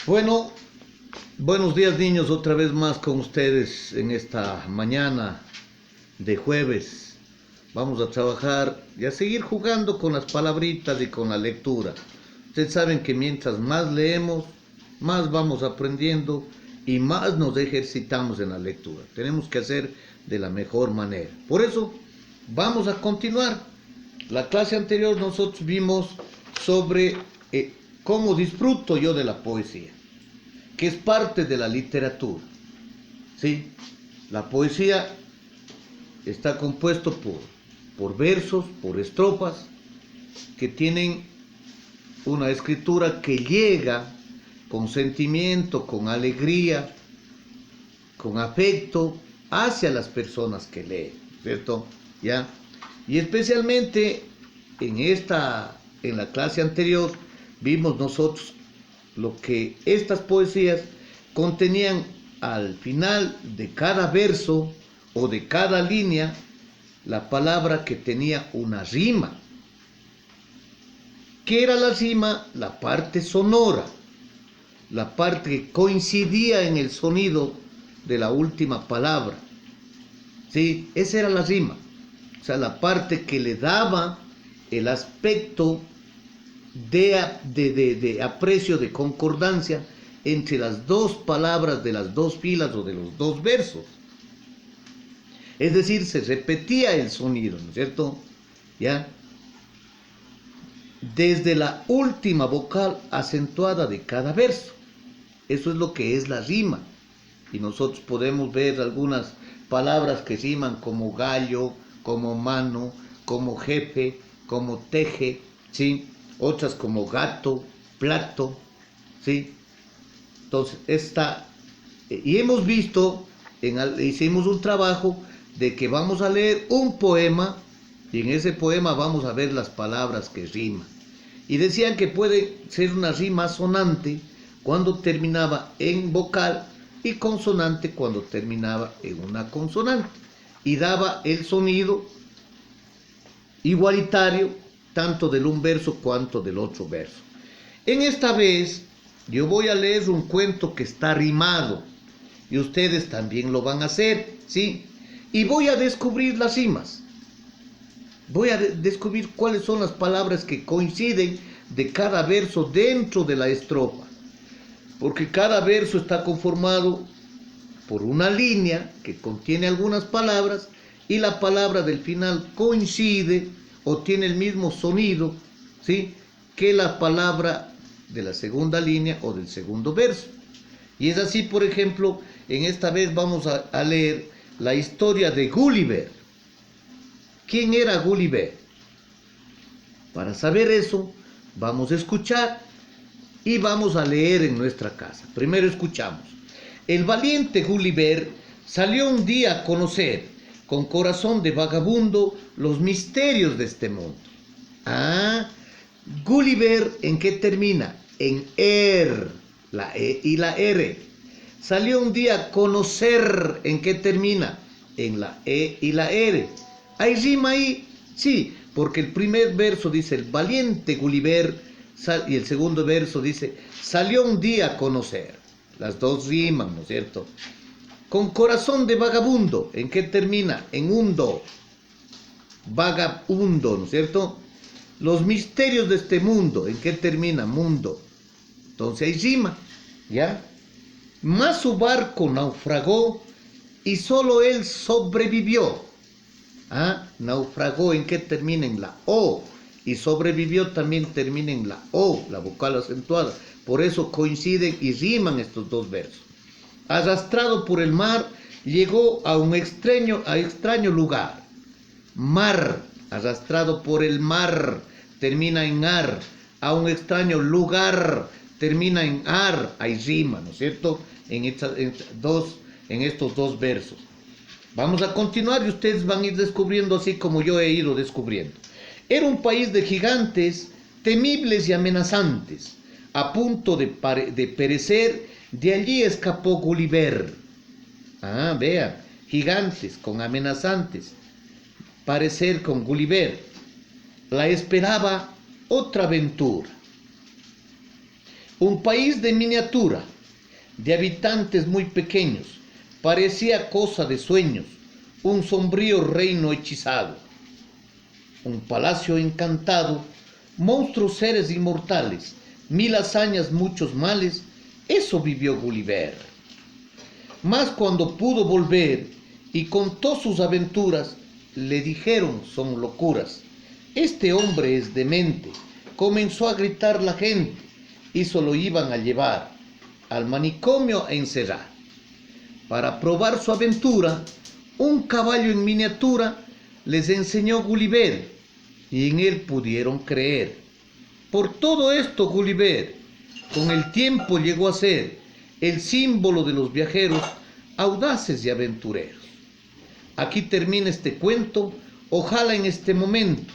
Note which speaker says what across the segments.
Speaker 1: Bueno, buenos días niños, otra vez más con ustedes en esta mañana de jueves. Vamos a trabajar y a seguir jugando con las palabritas y con la lectura. Ustedes saben que mientras más leemos, más vamos aprendiendo y más nos ejercitamos en la lectura. Tenemos que hacer de la mejor manera. Por eso, vamos a continuar. La clase anterior nosotros vimos sobre cómo disfruto yo de la poesía, que es parte de la literatura. ¿Sí? La poesía está compuesto por versos, por estrofas, que tienen una escritura que llega con sentimiento, con alegría, con afecto hacia las personas que leen, ¿cierto? ¿Ya? Y especialmente en la clase anterior vimos nosotros lo que estas poesías contenían al final de cada verso o de cada línea, la palabra que tenía una rima. ¿Qué era la rima? La parte sonora, la parte que coincidía en el sonido de la última palabra. ¿Sí? Esa era la rima. O sea, la parte que le daba el aspecto de aprecio, de concordancia entre las dos palabras de las dos filas o de los dos versos. Es decir, se repetía el sonido, ¿no es cierto? ¿Ya? Desde la última vocal acentuada de cada verso. Eso es lo que es la rima. Y nosotros podemos ver algunas palabras que riman como gallo, como mano, como jefe, como teje, ¿sí? Otras como gato, plato, ¿sí? Entonces, y hemos visto, hicimos un trabajo de que vamos a leer un poema y en ese poema vamos a ver las palabras que riman. Y decían que puede ser una rima sonante cuando terminaba en vocal y consonante cuando terminaba en una consonante. Y daba el sonido igualitario tanto del un verso cuanto del otro verso. En esta vez yo voy a leer un cuento que está rimado y ustedes también lo van a hacer, ¿sí? Y voy a descubrir las rimas. Voy a descubrir cuáles son las palabras que coinciden de cada verso dentro de la estrofa. Porque cada verso está conformado por una línea que contiene algunas palabras y la palabra del final coincide o tiene el mismo sonido, ¿sí?, que la palabra de la segunda línea o del segundo verso. Y es así, por ejemplo, en esta vez vamos a leer la historia de Gulliver. ¿Quién era Gulliver? Para saber eso, vamos a escuchar y vamos a leer en nuestra casa. Primero escuchamos. El valiente Gulliver salió un día a conocer, con corazón de vagabundo, los misterios de este mundo. Gulliver, ¿en qué termina? En er, la E y la R. Salió un día a conocer, ¿en qué termina? En la E y la R. ¿Hay rima ahí? Sí, porque el primer verso dice el valiente Gulliver y el segundo verso dice salió un día a conocer. Las dos riman, ¿no es cierto? Con corazón de vagabundo, ¿en qué termina? En hundo. Vagabundo, ¿no es cierto? Los misterios de este mundo, ¿en qué termina? Mundo. Entonces hay rima, ¿ya? Mas su barco naufragó y solo él sobrevivió. Naufragó, ¿en qué termina? En la O. Y sobrevivió también termina en la O, la vocal acentuada. Por eso coinciden y riman estos dos versos. Arrastrado por el mar, llegó a un extraño lugar. Mar, arrastrado por el mar, termina en ar. A un extraño lugar, termina en ar. Hay rima, ¿no es cierto? En estos dos versos. Vamos a continuar y ustedes van a ir descubriendo así como yo he ido descubriendo. Era un país de gigantes, temibles y amenazantes. A punto de perecer, de allí escapó Gulliver. Vean, gigantes con amenazantes. Parecer con Gulliver. la esperaba otra aventura. Un país de miniatura, de habitantes muy pequeños, parecía cosa de sueños, un sombrío reino hechizado. Un palacio encantado, monstruos seres inmortales, 1000 hazañas, muchos males, eso vivió Gulliver. Mas cuando pudo volver y contó sus aventuras, le dijeron son locuras. Este hombre es demente, comenzó a gritar la gente, y se lo iban a llevar al manicomio a encerrar. Para probar su aventura, un caballo en miniatura les enseñó Gulliver, y en él pudieron creer. Por todo esto Gulliver, con el tiempo llegó a ser el símbolo de los viajeros audaces y aventureros. Aquí termina este cuento, ojalá en este momento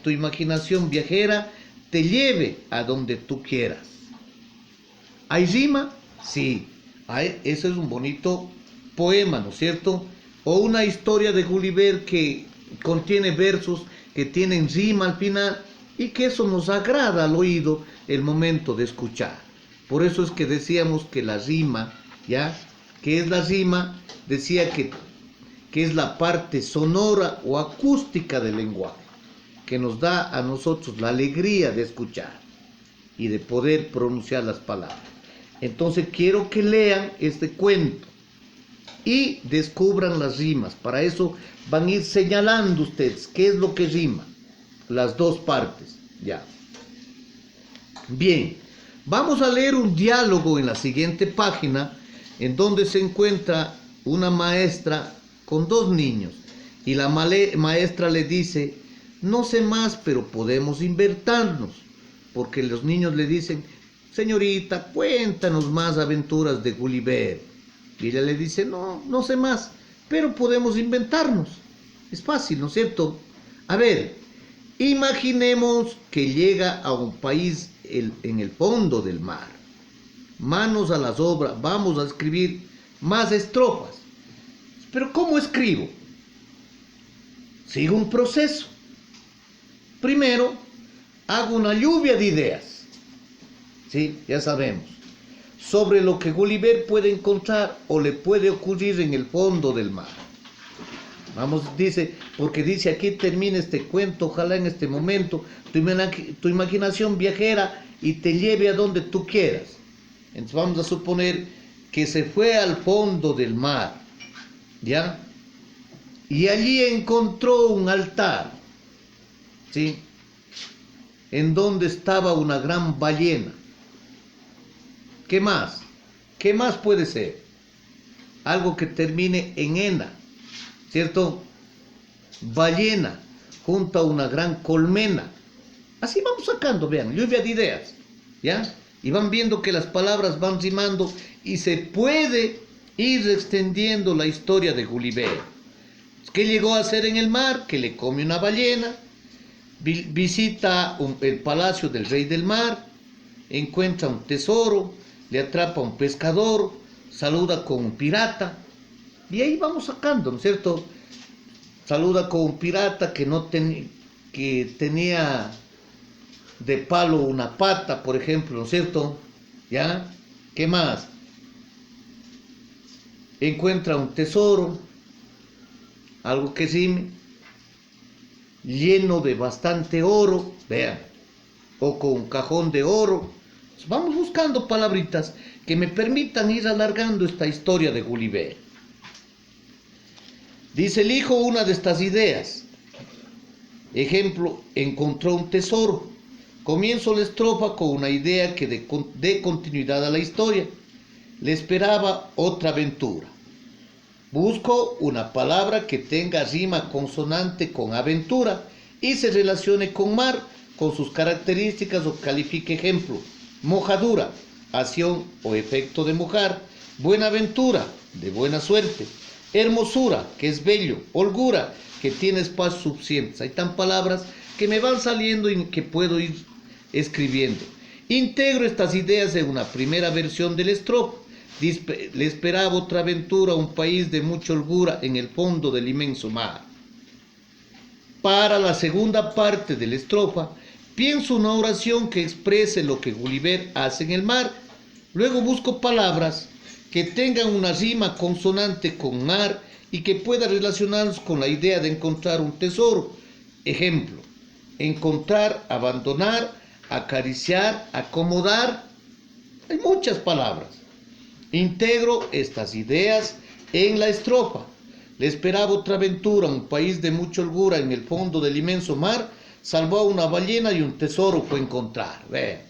Speaker 1: tu imaginación viajera te lleve a donde tú quieras. ¿Hay rima? Sí, ese es un bonito poema, ¿no es cierto? O una historia de Gulliver que contiene versos que tienen rima al final y que eso nos agrada al oído el momento de escuchar. Por eso es que decíamos que la rima, ¿ya? ¿Qué es la rima? Decía que es la parte sonora o acústica del lenguaje, que nos da a nosotros la alegría de escuchar y de poder pronunciar las palabras. Entonces quiero que lean este cuento y descubran las rimas. Para eso van a ir señalando ustedes qué es lo que rima, las dos partes, ya. Bien, vamos a leer un diálogo en la siguiente página, en donde se encuentra una maestra con dos niños, y la maestra le dice: no sé más, pero podemos inventarnos, porque los niños le dicen: señorita, cuéntanos más aventuras de Gulliver. Y ella le dice: no sé más, pero podemos inventarnos. Es fácil, ¿no es cierto? A ver, imaginemos que llega a un país en el fondo del mar. Manos a las obras, vamos a escribir más estrofas. Pero ¿cómo escribo? Sigo un proceso. Primero, hago una lluvia de ideas. Sí, ya sabemos. Sobre lo que Gulliver puede encontrar o le puede ocurrir en el fondo del mar. Vamos, dice, porque dice aquí termina este cuento, ojalá en este momento tu imaginación viajera y te lleve a donde tú quieras. Entonces vamos a suponer que se fue al fondo del mar, ¿ya? Y allí encontró un altar, ¿sí? En donde estaba una gran ballena. ¿Qué más? ¿Qué más puede ser? Algo que termine en ena, ¿cierto? Ballena, junto a una gran colmena. Así vamos sacando, vean, lluvia de ideas, ¿ya? Y van viendo que las palabras van rimando y se puede ir extendiendo la historia de Gulliver. ¿Qué llegó a hacer en el mar? Que le come una ballena, visita el palacio del rey del mar, encuentra un tesoro, le atrapa a un pescador, saluda con un pirata, y ahí vamos sacando, ¿no es cierto? Saluda con un pirata que tenía de palo una pata, por ejemplo, ¿no es cierto? ¿Ya? ¿Qué más? Encuentra un tesoro, algo que rime, lleno de bastante oro, vean, o con un cajón de oro. Vamos buscando palabritas que me permitan ir alargando esta historia de Gulliver. Dice el hijo una de estas ideas. Ejemplo, encontró un tesoro. Comienzo la estrofa con una idea que dé continuidad a la historia. Le esperaba otra aventura. Busco una palabra que tenga rima consonante con aventura y se relacione con mar, con sus características o califique ejemplo. Mojadura, acción o efecto de mojar. Buenaventura, de buena suerte. Hermosura, que es bello. Holgura, que tiene espacios suficientes. Hay tan palabras que me van saliendo y que puedo ir escribiendo. Integro estas ideas en una primera versión del estrofa. Le esperaba otra aventura, un país de mucha holgura en el fondo del inmenso mar. Para la segunda parte de la estrofa, pienso una oración que exprese lo que Gulliver hace en el mar. Luego busco palabras que tengan una rima consonante con mar y que pueda relacionarnos con la idea de encontrar un tesoro. Ejemplo, encontrar, abandonar, acariciar, acomodar. Hay muchas palabras. Integro estas ideas en la estrofa. Le esperaba otra aventura, un país de mucha holgura en el fondo del inmenso mar, salvó a una ballena y un tesoro fue encontrar. Vean,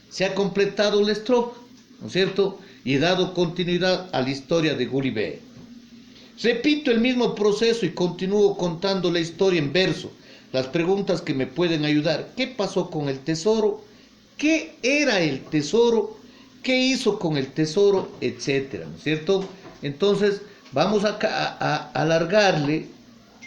Speaker 1: se ha completado la estrofa, ¿no es cierto? Y he dado continuidad a la historia de Gulliver. Repito el mismo proceso y continúo contando la historia en verso. Las preguntas que me pueden ayudar. ¿Qué pasó con el tesoro? ¿Qué era el tesoro? ¿Qué hizo con el tesoro? Etcétera, ¿no es cierto? Entonces, vamos a alargarle,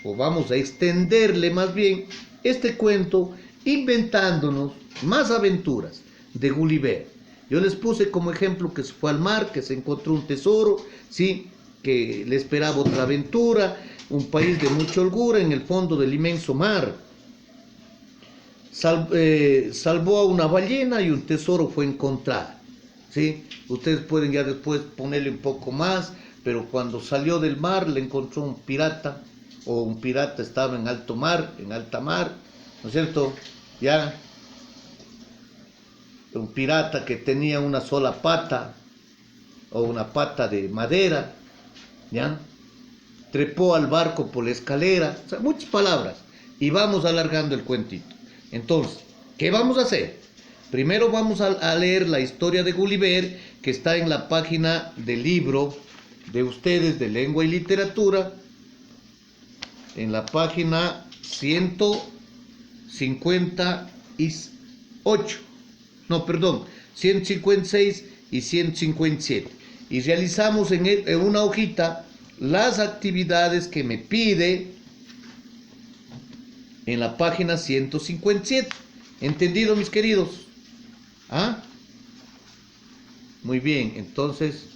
Speaker 1: o vamos a extenderle más bien, este cuento, inventándonos más aventuras de Gulliver. Yo les puse como ejemplo que se fue al mar, que se encontró un tesoro, ¿sí? Que le esperaba otra aventura, un país de mucha holgura en el fondo del inmenso mar. Salvó a una ballena y un tesoro fue encontrado. ¿Sí? Ustedes pueden ya después ponerle un poco más, pero cuando salió del mar le encontró un pirata, o un pirata estaba en alto mar, en alta mar, ¿no es cierto? Ya, un pirata que tenía una sola pata, o una pata de madera, ¿ya? Trepó al barco por la escalera, o sea, muchas palabras, y vamos alargando el cuentito. Entonces, ¿qué vamos a hacer? Primero vamos a leer la historia de Gulliver, que está en la página del libro de ustedes de lengua y literatura, en la página 158, no, perdón, 156 y 157. Y realizamos en una hojita las actividades que me pide en la página 157. ¿Entendido, mis queridos? ¿Ah? Muy bien, entonces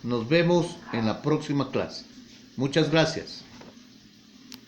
Speaker 1: nos vemos en la próxima clase. Muchas gracias.